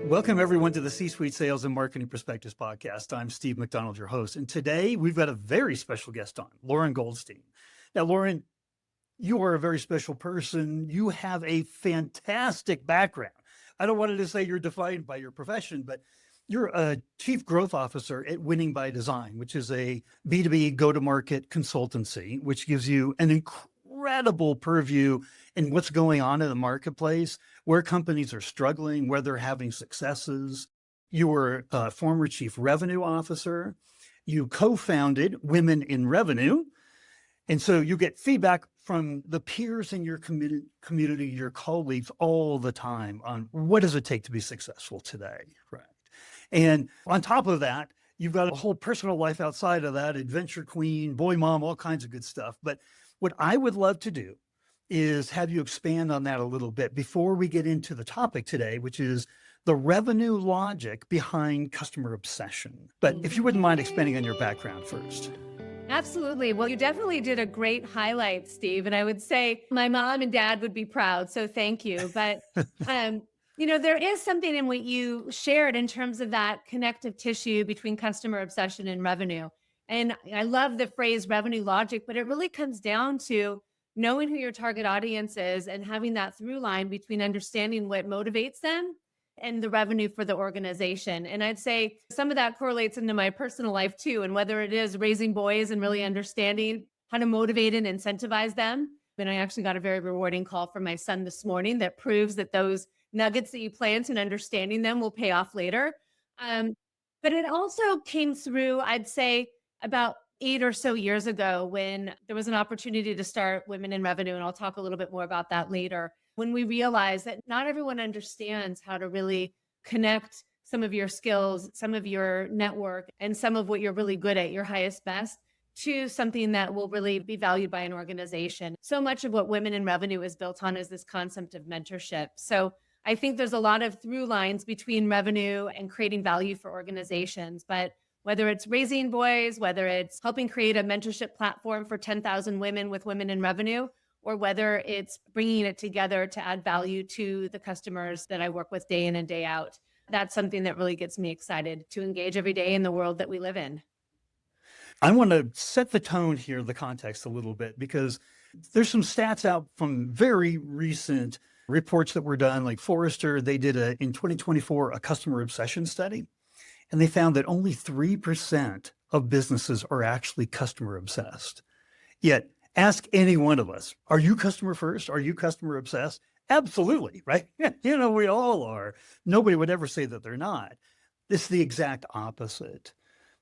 Welcome, everyone, to the C-Suite Sales and Marketing Perspectives podcast. I'm Steve McDonald, your host. And today we've got a very special guest on, Shleifer Goldstein. Now, Shleifer, you are a very special person. You have a fantastic background. I don't want to say you're defined by your profession, but you're a chief growth officer at Winning by Design, which is a B2B go-to-market consultancy, which gives you an incredible purview in what's going on in the marketplace, where companies are struggling, where they're having successes. You were a former chief revenue officer. You co-founded Women in Revenue. And so you get feedback from the peers in your community, your colleagues all the time on what does it take to be successful today, right? And on top of that, you've got a whole personal life outside of that, adventure queen, boy mom, all kinds of good stuff. But what I would love to do is have you expand on that a little bit before we get into the topic today, which is the revenue logic behind customer obsession. But if you wouldn't mind expanding on your background first. Absolutely. Well, you definitely did a great highlight, Steve. And I would say my mom and dad would be proud. So thank you. But, there is something in what you shared in terms of that connective tissue between customer obsession and revenue. And I love the phrase revenue logic, but it really comes down to knowing who your target audience is and having that through line between understanding what motivates them and the revenue for the organization. And I'd say some of that correlates into my personal life too. And whether it is raising boys and really understanding how to motivate and incentivize them. And I actually got a very rewarding call from my son this morning that proves that those nuggets that you plant and understanding them will pay off later. But it also came through, I'd say, about 8 or so years ago when there was an opportunity to start Women in Revenue. And I'll talk a little bit more about that later. When we realized that not everyone understands how to really connect some of your skills, some of your network, and some of what you're really good at, your highest best, to something that will really be valued by an organization. So much of what Women in Revenue is built on is this concept of mentorship. So I think there's a lot of through lines between revenue and creating value for organizations. But whether it's raising boys, whether it's helping create a mentorship platform for 10,000 women with Women in Revenue, or whether it's bringing it together to add value to the customers that I work with day in and day out. That's something that really gets me excited to engage every day in the world that we live in. I want to set the tone here, the context a little bit, because there's some stats out from very recent reports that were done, like Forrester. They did in 2024, a customer obsession study, and they found that only 3% of businesses are actually customer obsessed. Yet, ask any one of us, are you customer first? Are you customer obsessed? Absolutely, right? We all are. Nobody would ever say that they're not. It's the exact opposite,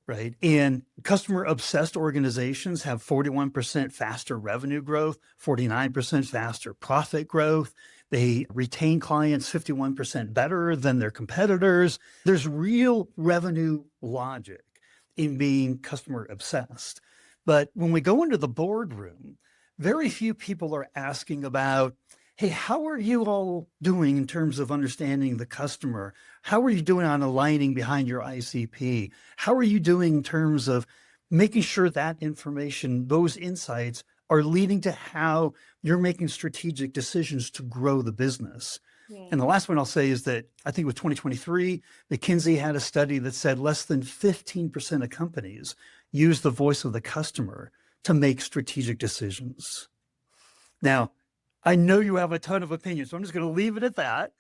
right? And customer obsessed organizations have 41% faster revenue growth, 49% faster profit growth. They retain clients 51% better than their competitors. There's real revenue logic in being customer obsessed. But when we go into the boardroom, very few people are asking about, hey, how are you all doing in terms of understanding the customer? How are you doing on aligning behind your ICP? How are you doing in terms of making sure that information, those insights are leading to how you're making strategic decisions to grow the business? Yeah. And the last one I'll say is that I think it was 2023, McKinsey had a study that said less than 15% of companies use the voice of the customer to make strategic decisions. Now, I know you have a ton of opinions, so I'm just going to leave it at that.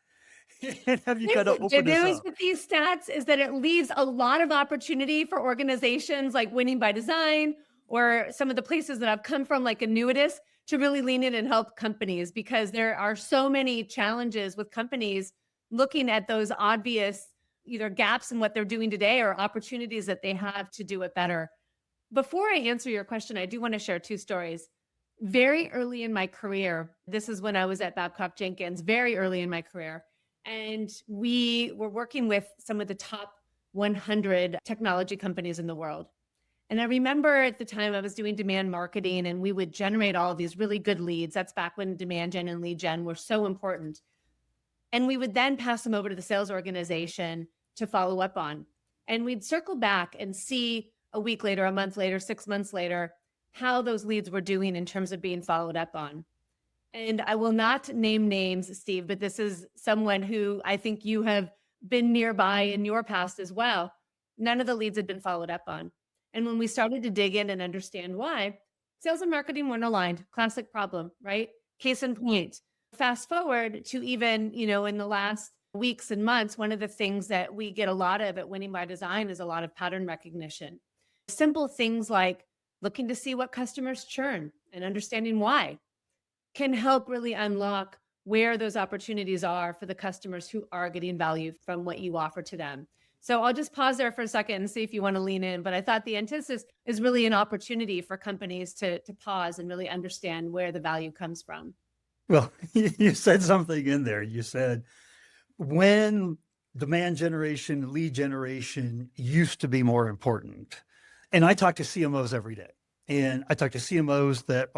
Have you kind of open this up? The news with these stats is that it leaves a lot of opportunity for organizations like Winning by Design or some of the places that I've come from, like Annuitas, to really lean in and help companies, because there are so many challenges with companies looking at those obvious either gaps in what they're doing today or opportunities that they have to do it better. Before I answer your question, I do want to share 2 stories. Very early in my career, this is when I was at Babcock Jenkins, very early in my career, and we were working with some of the top 100 technology companies in the world. And I remember at the time I was doing demand marketing, and we would generate all of these really good leads. That's back when demand gen and lead gen were so important. And we would then pass them over to the sales organization to follow up on. And we'd circle back and see a week later, a month later, 6 months later, how those leads were doing in terms of being followed up on. And I will not name names, Steve, but this is someone who I think you have been nearby in your past as well, none of the leads had been followed up on. And when we started to dig in and understand why, sales and marketing weren't aligned. Classic problem, right? Case in point. Fast forward to even, in the last weeks and months, one of the things that we get a lot of at Winning by Design is a lot of pattern recognition. Simple things like looking to see what customers churn and understanding why can help really unlock where those opportunities are for the customers who are getting value from what you offer to them. So I'll just pause there for a second and see if you want to lean in. But I thought the antithesis is really an opportunity for companies to pause and really understand where the value comes from. Well, you said something in there. You said when demand generation, lead generation used to be more important. And I talk to CMOs every day. And I talk to CMOs that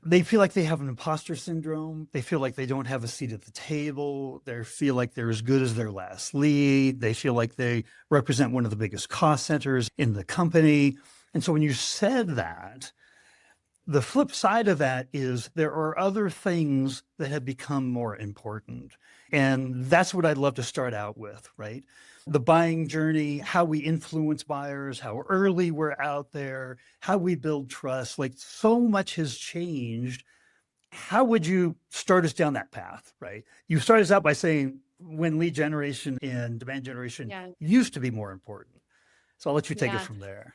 they feel like they have an imposter syndrome. They feel like they don't have a seat at the table. They feel like they're as good as their last lead. They feel like they represent one of the biggest cost centers in the company. And so when you said that, the flip side of that is there are other things that have become more important. And that's what I'd love to start out with, right? The buying journey, how we influence buyers, how early we're out there, how we build trust. Like so much has changed. How would you start us down that path, right? You started us out by saying when lead generation and demand generation Yeah. used to be more important. So I'll let you take it Yeah. from there.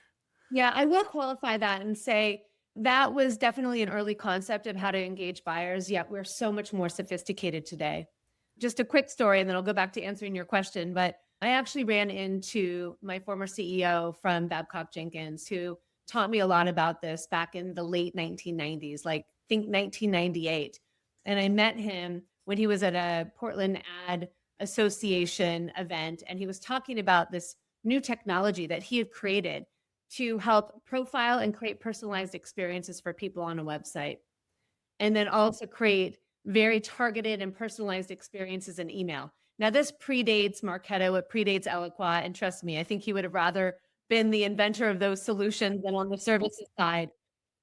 Yeah. I will qualify that and say that was definitely an early concept of how to engage buyers, yet we're so much more sophisticated today. Just a quick story, and then I'll go back to answering your question. But I actually ran into my former CEO from Babcock Jenkins, who taught me a lot about this back in the late 1990s, like think 1998. And I met him when he was at a Portland Ad Association event, and he was talking about this new technology that he had created to help profile and create personalized experiences for people on a website, and then also create very targeted and personalized experiences in email. Now, this predates Marketo, it predates Eloqua, and trust me, I think he would have rather been the inventor of those solutions than on the services side.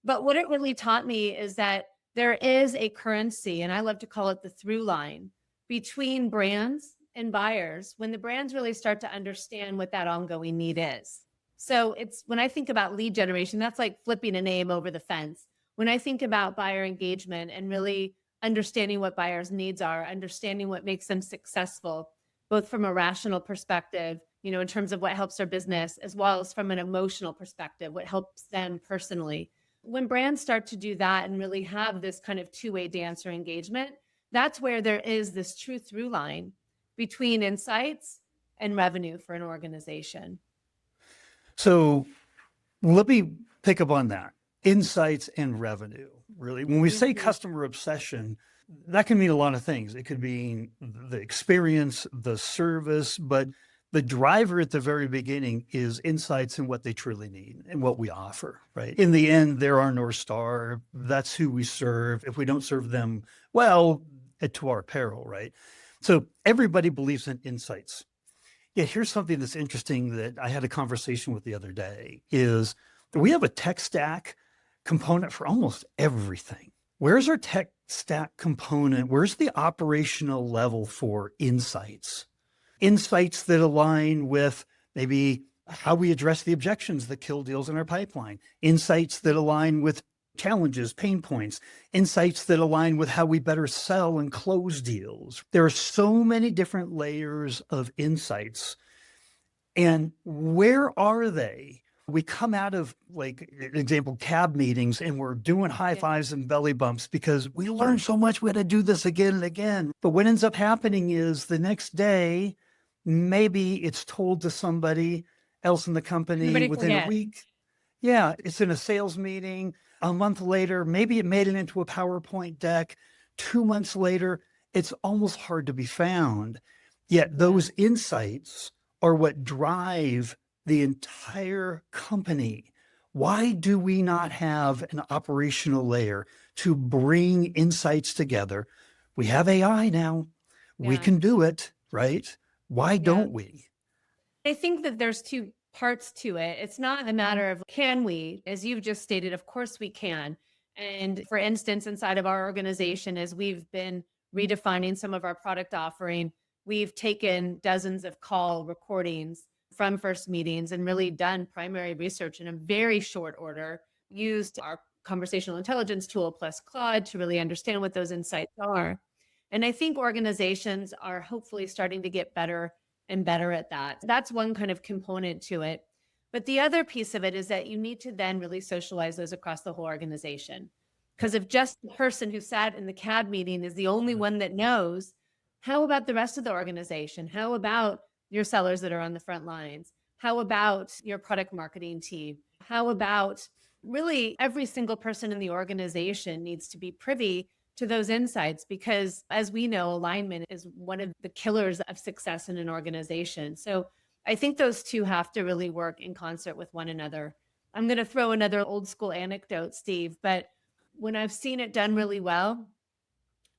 But what it really taught me is that there is a currency, and I love to call it the through line between brands and buyers when the brands really start to understand what that ongoing need is. So it's when I think about lead generation, that's like flipping a name over the fence. When I think about buyer engagement and really understanding what buyers' needs are, understanding what makes them successful, both from a rational perspective, in terms of what helps their business, as well as from an emotional perspective, what helps them personally. When brands start to do that and really have this kind of two-way dance or engagement, that's where there is this true through line between insights and revenue for an organization. So let me pick up on that. Insights and revenue, really. When we say customer obsession, that can mean a lot of things. It could mean the experience, the service, but the driver at the very beginning is insights and what they truly need and what we offer, right? In the end, they're our North Star. That's who we serve. If we don't serve them well, to our peril, right? So everybody believes in insights. Yeah, here's something that's interesting that I had a conversation with the other day is we have a tech stack component for almost everything. Where's our tech stack component? Where's the operational level for insights? Insights that align with maybe how we address the objections that kill deals in our pipeline. Insights that align with challenges, pain points, insights that align with how we better sell and close deals. There are so many different layers of insights. And where are they? We come out of, like, an example, cab meetings, and we're doing high fives and belly bumps because we learned so much. We had to do this again and again. But what ends up happening is the next day, maybe it's told to somebody else in the company within a week. Yeah, it's in a sales meeting. A month later, maybe it made it into a PowerPoint deck. 2 months later, it's almost hard to be found. Yet those insights are what drive the entire company. Why do we not have an operational layer to bring insights together? We have AI now. We can do it, right? Why don't we? I think that there's two parts to it. It's not a matter of can we, as you've just stated, of course we can. And for instance, inside of our organization, as we've been redefining some of our product offering, we've taken dozens of call recordings from first meetings and really done primary research in a very short order, used our conversational intelligence tool plus Claude to really understand what those insights are. And I think organizations are hopefully starting to get better and better at that. That's one kind of component to it. But the other piece of it is that you need to then really socialize those across the whole organization. Because if just the person who sat in the CAD meeting is the only one that knows, how about the rest of the organization? How about your sellers that are on the front lines? How about your product marketing team? How about really every single person in the organization needs to be privy to those insights? Because as we know, alignment is one of the killers of success in an organization. So I think those two have to really work in concert with one another. I'm going to throw another old school anecdote, Steve, but when I've seen it done really well,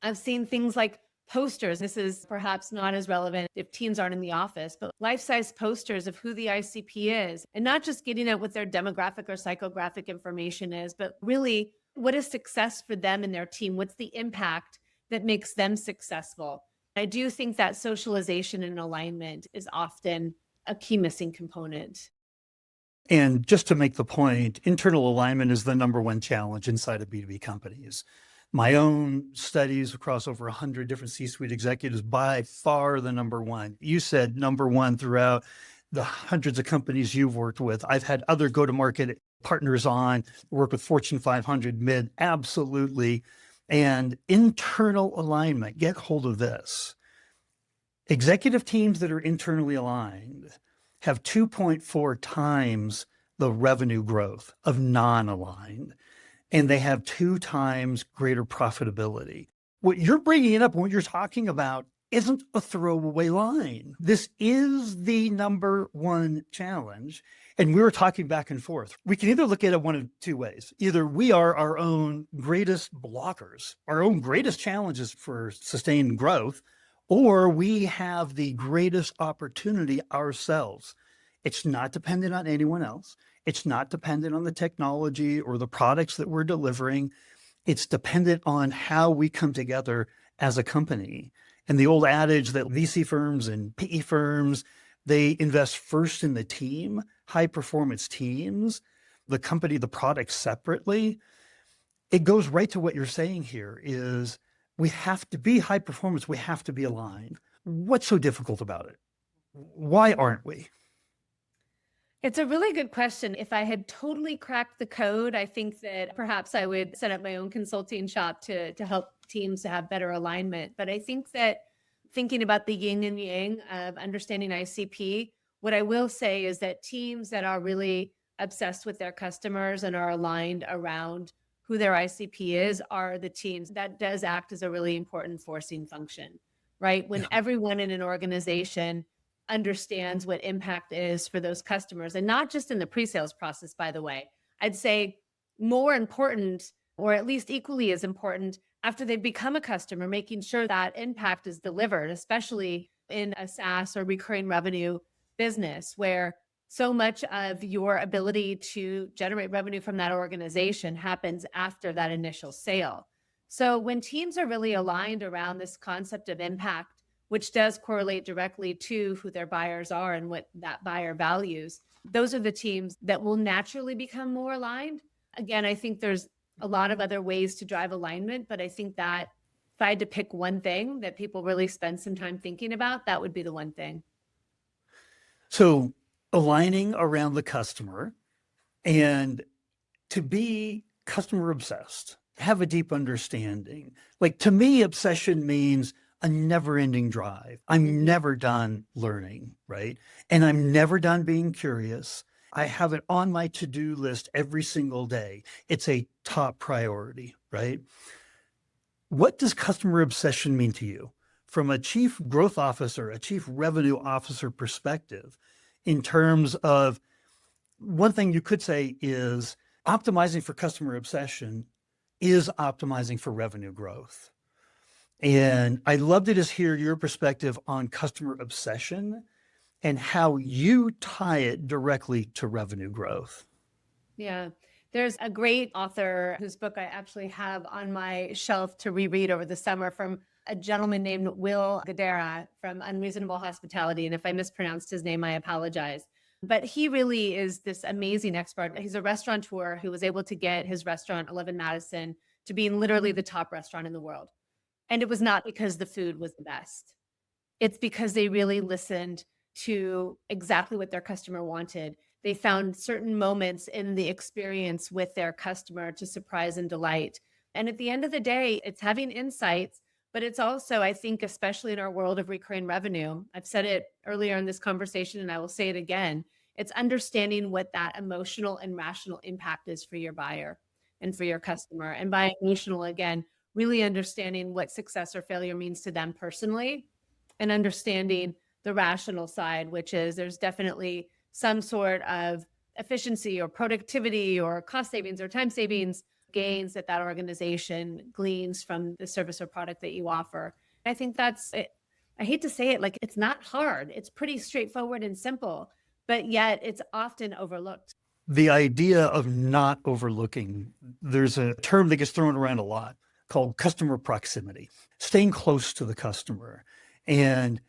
I've seen things like posters. This is perhaps not as relevant if teams aren't in the office, but life-size posters of who the ICP is, and not just getting at what their demographic or psychographic information is, but really what is success for them and their team? What's the impact that makes them successful? I do think that socialization and alignment is often a key missing component. And just to make the point, internal alignment is the number one challenge inside of B2B companies. My own studies across over 100 different C-suite executives, by far the number one. You said number one throughout the hundreds of companies you've worked with. I've had other go-to-market partners on, work with Fortune 500 mid, absolutely. And internal alignment, get hold of this. Executive teams that are internally aligned have 2.4 times the revenue growth of non-aligned, and they have 2 times greater profitability. What you're bringing up, what you're talking about, isn't a throwaway line. This is the number one challenge. And we were talking back and forth. We can either look at it one of two ways. Either we are our own greatest blockers, our own greatest challenges for sustained growth, or we have the greatest opportunity ourselves. It's not dependent on anyone else. It's not dependent on the technology or the products that we're delivering. It's dependent on how we come together as a company. And the old adage that VC firms and PE firms, they invest first in the team, high performance teams, the company, the product separately. It goes right to what you're saying here is we have to be high performance. We have to be aligned. What's so difficult about it? Why aren't we? It's a really good question. If I had totally cracked the code, I think that perhaps I would set up my own consulting shop to help teams to have better alignment. But I think that thinking about the yin and yang of understanding ICP, what I will say is that teams that are really obsessed with their customers and are aligned around who their ICP is are the teams that does act as a really important forcing function, right? When Yeah. everyone in an organization understands what impact is for those customers, and not just in the pre-sales process, by the way. I'd say more important, or at least equally as important, after they've become a customer, making sure that impact is delivered, especially in a SaaS or recurring revenue business, where so much of your ability to generate revenue from that organization happens after that initial sale. So when teams are really aligned around this concept of impact, which does correlate directly to who their buyers are and what that buyer values, those are the teams that will naturally become more aligned. Again, I think there's a lot of other ways to drive alignment, but I think that if I had to pick one thing that people really spend some time thinking about, that would be the one thing. So aligning around the customer and to be customer obsessed, have a deep understanding. Like to me, obsession means a never ending drive. I'm never done learning, right? And I'm never done being curious. I have it on my to-do list every single day. It's a top priority, right? What does customer obsession mean to you from a chief growth officer, a chief revenue officer perspective in terms of one thing you could say is optimizing for customer obsession is optimizing for revenue growth. And I'd love to just hear your perspective on customer obsession and how you tie it directly to revenue growth. Yeah. There's a great author whose book I actually have on my shelf to reread over the summer from a gentleman named Will Gadara from Unreasonable Hospitality. And if I mispronounced his name, I apologize. But he really is this amazing expert. He's a restaurateur who was able to get his restaurant, 11 Madison, to being literally the top restaurant in the world. And it was not because the food was the best. It's because they really listened to exactly what their customer wanted. They found certain moments in the experience with their customer to surprise and delight. And at the end of the day, it's having insights, but it's also, I think, especially in our world of recurring revenue, I've said it earlier in this conversation and I will say it again, it's understanding what that emotional and rational impact is for your buyer and for your customer. And by emotional, again, really understanding what success or failure means to them personally and understanding the rational side, which is there's definitely some sort of efficiency or productivity or cost savings or time savings gains that that organization gleans from the service or product that you offer. I think that's it. I hate to say it, like it's not hard. It's pretty straightforward and simple, but yet it's often overlooked. The idea of not overlooking, there's a term that gets thrown around a lot called customer proximity, staying close to the customer. And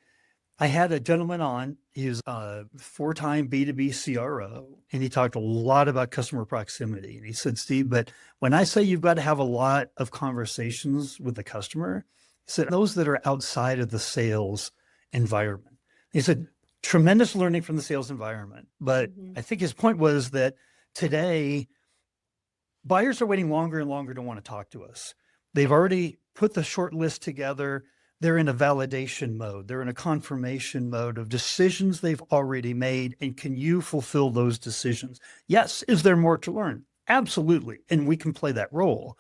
I had a gentleman on, he's a 4-time B2B CRO, and he talked a lot about customer proximity. And he said, Steve, but when I say you've got to have a lot of conversations with the customer, he said, those that are outside of the sales environment. He said, tremendous learning from the sales environment. But I think his point was that today, buyers are waiting longer and longer to want to talk to us. They've already put the short list together. They're in a validation mode. They're in a confirmation mode of decisions they've already made. And can you fulfill those decisions? Yes. Is there more to learn? Absolutely. And we can play that role.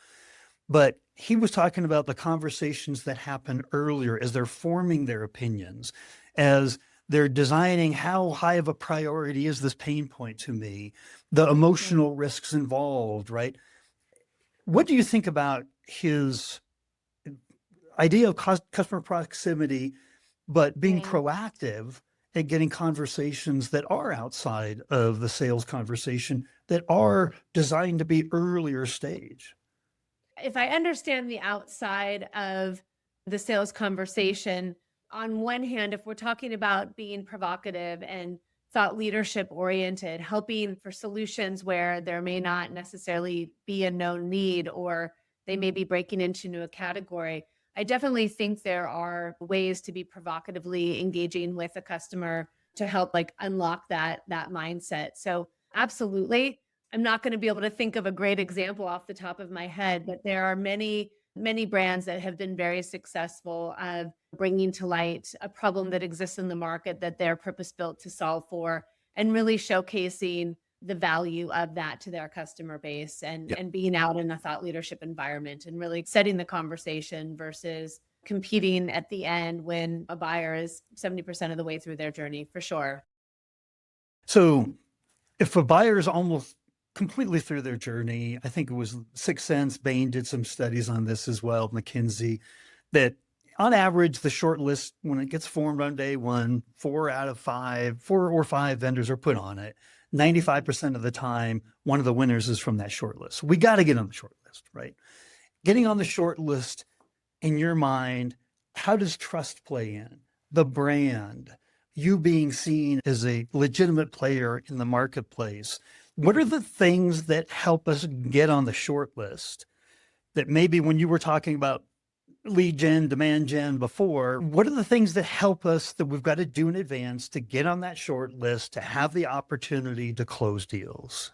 But he was talking about the conversations that happen earlier as they're forming their opinions, as they're designing how high of a priority is this pain point to me, the emotional risks involved, right? What do you think about his idea of customer proximity, but being proactive and getting conversations that are outside of the sales conversation that are designed to be earlier stage? If I understand the outside of the sales conversation, on one hand, if we're talking about being provocative and thought leadership oriented, helping for solutions where there may not necessarily be a known need or they may be breaking into a new category, I definitely think there are ways to be provocatively engaging with a customer to help like unlock that mindset. So absolutely. I'm not going to be able to think of a great example off the top of my head, but there are many brands that have been very successful of bringing to light a problem that exists in the market that they're purpose built to solve for and really showcasing the value of that to their customer base and being out in a thought leadership environment and really setting the conversation versus competing at the end when a buyer is 70% of the way through their journey, for sure. So if a buyer is almost completely through their journey, I think it was Sixth Sense, Bain did some studies on this as well, McKinsey, that on average, the short list, when it gets formed on day one, 4 or 5 vendors are put on it. 95% of the time, one of the winners is from that short list. We got to get on the short list, right? Getting on the short list, in your mind, how does trust play in? The brand, you being seen as a legitimate player in the marketplace. What are the things that help us get on the short list that maybe when you were talking about lead gen, demand gen before, what are the things that help us that we've got to do in advance to get on that short list, to have the opportunity to close deals?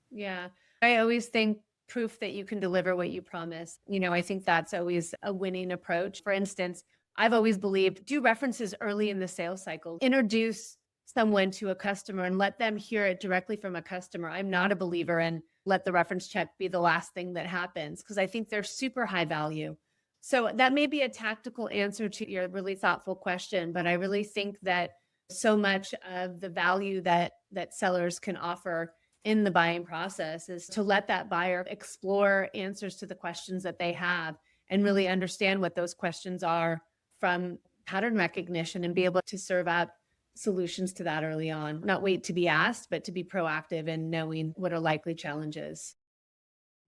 Yeah. I always think proof that you can deliver what you promise. I think that's always a winning approach. For instance, I've always believed do references early in the sales cycle, introduce someone to a customer and let them hear it directly from a customer. I'm not a believer in let the reference check be the last thing that happens because I think they're super high value. So that may be a tactical answer to your really thoughtful question, but I really think that so much of the value that sellers can offer in the buying process is to let that buyer explore answers to the questions that they have and really understand what those questions are from pattern recognition and be able to serve up solutions to that early on. Not wait to be asked, but to be proactive in knowing what are likely challenges.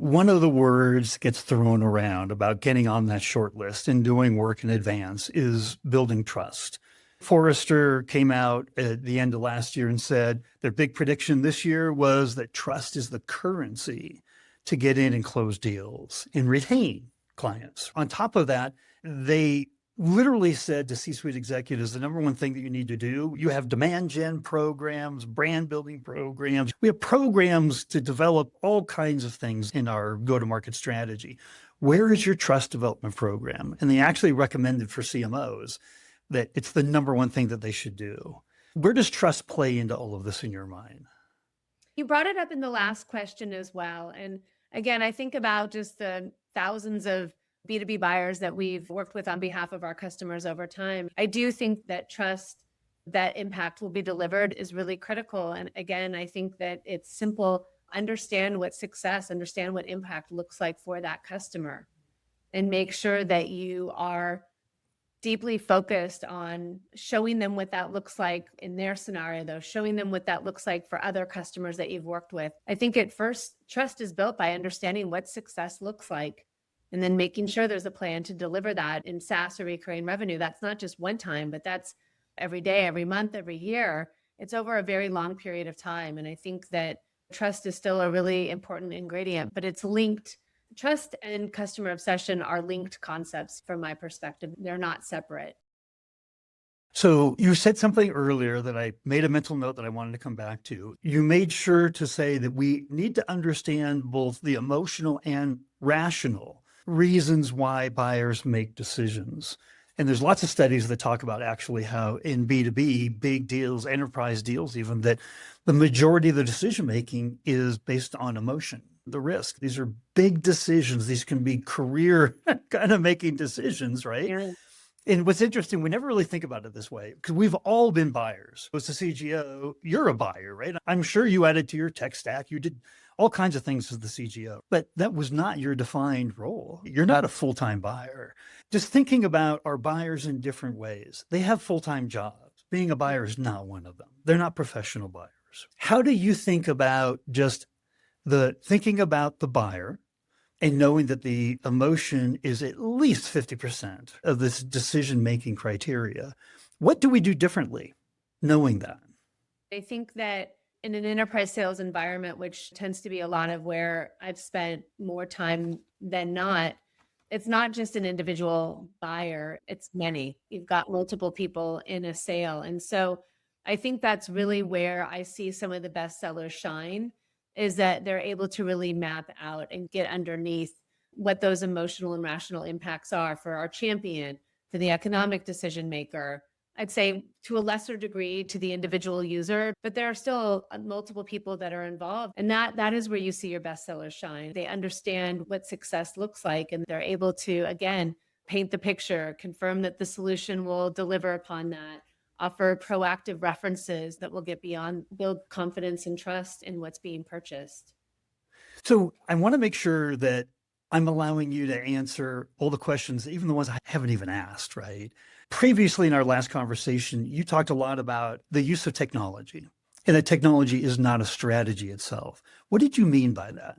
One of the words gets thrown around about getting on that short list and doing work in advance is building trust. Forrester came out at the end of last year and said their big prediction this year was that trust is the currency to get in and close deals and retain clients. On top of that, they literally said to C-suite executives, the number one thing that you need to do, you have demand gen programs, brand building programs. We have programs to develop all kinds of things in our go-to-market strategy. Where is your trust development program? And they actually recommended for CMOs that it's the number one thing that they should do. Where does trust play into all of this in your mind? You brought it up in the last question as well. And again, I think about just the thousands of B2B buyers that we've worked with on behalf of our customers over time. I do think that trust, that impact will be delivered is really critical. And again, I think that it's simple. Understand what success, understand what impact looks like for that customer, and make sure that you are deeply focused on showing them what that looks like in their scenario, though, showing them what that looks like for other customers that you've worked with. I think at first, trust is built by understanding what success looks like and then making sure there's a plan to deliver that in SaaS or recurring revenue. That's not just one time, but that's every day, every month, every year. It's over a very long period of time. And I think that trust is still a really important ingredient, but it's linked. Trust and customer obsession are linked concepts from my perspective. They're not separate. So you said something earlier that I made a mental note that I wanted to come back to. You made sure to say that we need to understand both the emotional and rational reasons why buyers make decisions. And there's lots of studies that talk about actually how in B2B, big deals, enterprise deals, even that the majority of the decision making is based on emotion, the risk. These are big decisions. These can be career kind of making decisions, right? Yeah. And what's interesting, we never really think about it this way because we've all been buyers. As a CGO, you're a buyer, right? I'm sure you added to your tech stack. You did all kinds of things as the CGO, but that was not your defined role. You're not a full-time buyer. Just thinking about our buyers in different ways. They have full-time jobs. Being a buyer is not one of them. They're not professional buyers. How do you think about just thinking about the buyer and knowing that the emotion is at least 50% of this decision-making criteria? What do we do differently knowing that? I think that in an enterprise sales environment, which tends to be a lot of where I've spent more time than not, it's not just an individual buyer, it's many. You've got multiple people in a sale. And so I think that's really where I see some of the best sellers shine, is that they're able to really map out and get underneath what those emotional and rational impacts are for our champion, for the economic decision maker. I'd say to a lesser degree to the individual user, but there are still multiple people that are involved. And that is where you see your best sellers shine. They understand what success looks like, and they're able to, again, paint the picture, confirm that the solution will deliver upon that, offer proactive references that will get beyond, build confidence and trust in what's being purchased. So I want to make sure that I'm allowing you to answer all the questions, even the ones I haven't even asked, right? Previously in our last conversation, you talked a lot about the use of technology and that technology is not a strategy itself. What did you mean by that?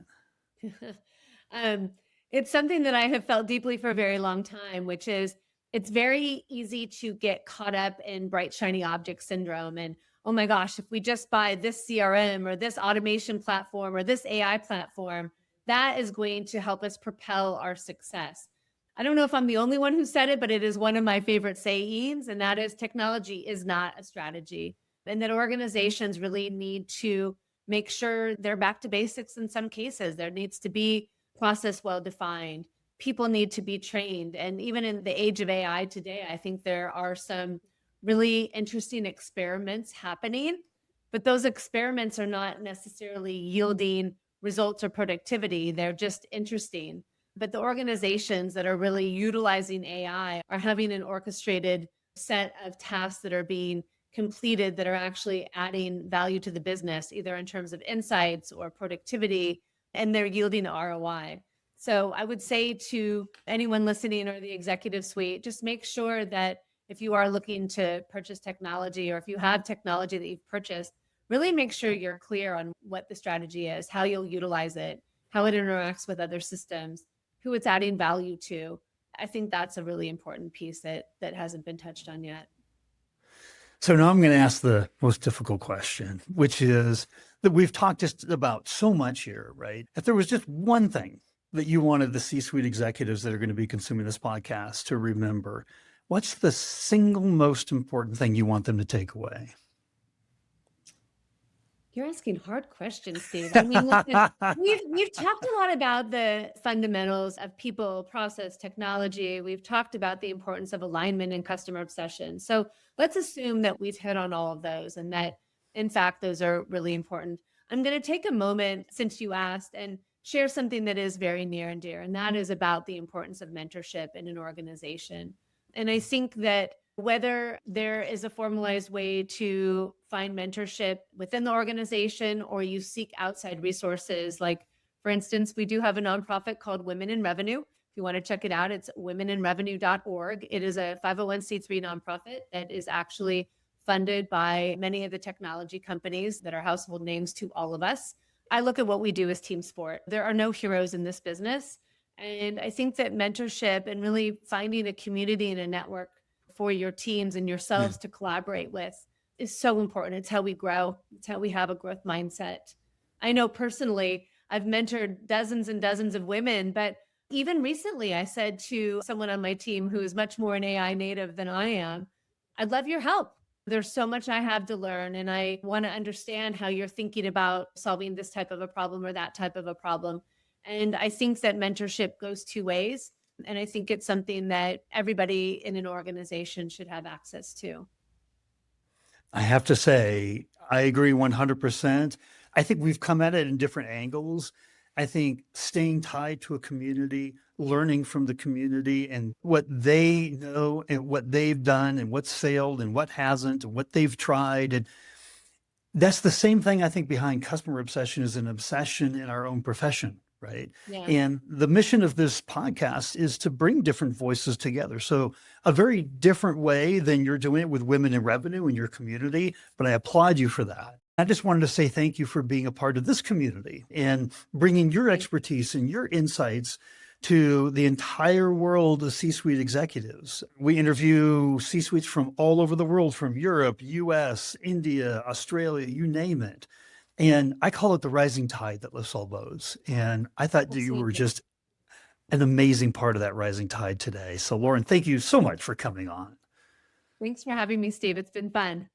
um, it's something that I have felt deeply for a very long time, which is it's very easy to get caught up in bright, shiny object syndrome. And oh my gosh, if we just buy this CRM or this automation platform or this AI platform, that is going to help us propel our success. I don't know if I'm the only one who said it, but it is one of my favorite sayings, and that is technology is not a strategy. And that organizations really need to make sure they're back to basics in some cases. There needs to be process well defined. People need to be trained. And even in the age of AI today, I think there are some really interesting experiments happening, but those experiments are not necessarily yielding results or productivity. They're just interesting. But the organizations that are really utilizing AI are having an orchestrated set of tasks that are being completed that are actually adding value to the business, either in terms of insights or productivity, and they're yielding ROI. So I would say to anyone listening or the executive suite, just make sure that if you are looking to purchase technology or if you have technology that you've purchased, really make sure you're clear on what the strategy is, how you'll utilize it, how it interacts with other systems, who it's adding value to. I think that's a really important piece that hasn't been touched on yet. So now I'm going to ask the most difficult question, which is that we've talked just about so much here, right? If there was just one thing that you wanted the C-suite executives that are going to be consuming this podcast to remember, what's the single most important thing you want them to take away? You're asking hard questions, Steve. I mean, listen, we've talked a lot about the fundamentals of people, process, technology. We've talked about the importance of alignment and customer obsession. So let's assume that we've hit on all of those and that, in fact, those are really important. I'm going to take a moment since you asked and share something that is very near and dear, and that is about the importance of mentorship in an organization. And I think that whether there is a formalized way to find mentorship within the organization or you seek outside resources. Like, for instance, we do have a nonprofit called Women in Revenue. If you want to check it out, it's womeninrevenue.org. It is a 501c3 nonprofit that is actually funded by many of the technology companies that are household names to all of us. I look at what we do as team sport. There are no heroes in this business. And I think that mentorship and really finding a community and a network for your teams and yourselves to collaborate with is so important. It's how we grow. It's how we have a growth mindset. I know personally, I've mentored dozens and dozens of women, but even recently I said to someone on my team who is much more an AI native than I am, I'd love your help. There's so much I have to learn, and I want to understand how you're thinking about solving this type of a problem or that type of a problem. And I think that mentorship goes two ways. And I think it's something that everybody in an organization should have access to. I have to say, I agree 100%. I think we've come at it in different angles. I think staying tied to a community, learning from the community and what they know and what they've done and what's failed and what hasn't and what they've tried. And that's the same thing I think behind customer obsession is an obsession in our own profession, right? Yeah. And the mission of this podcast is to bring different voices together. So a very different way than you're doing it with Women in Revenue in your community, but I applaud you for that. I just wanted to say thank you for being a part of this community and bringing your expertise and your insights to the entire world of C-suite executives. We interview C-suites from all over the world, from Europe, US, India, Australia, you name it. And I call it the rising tide that lifts all boats. And I thought that you were Absolutely. just an amazing part of that rising tide today. So Lauren, thank you so much for coming on. Thanks for having me, Steve. It's been fun.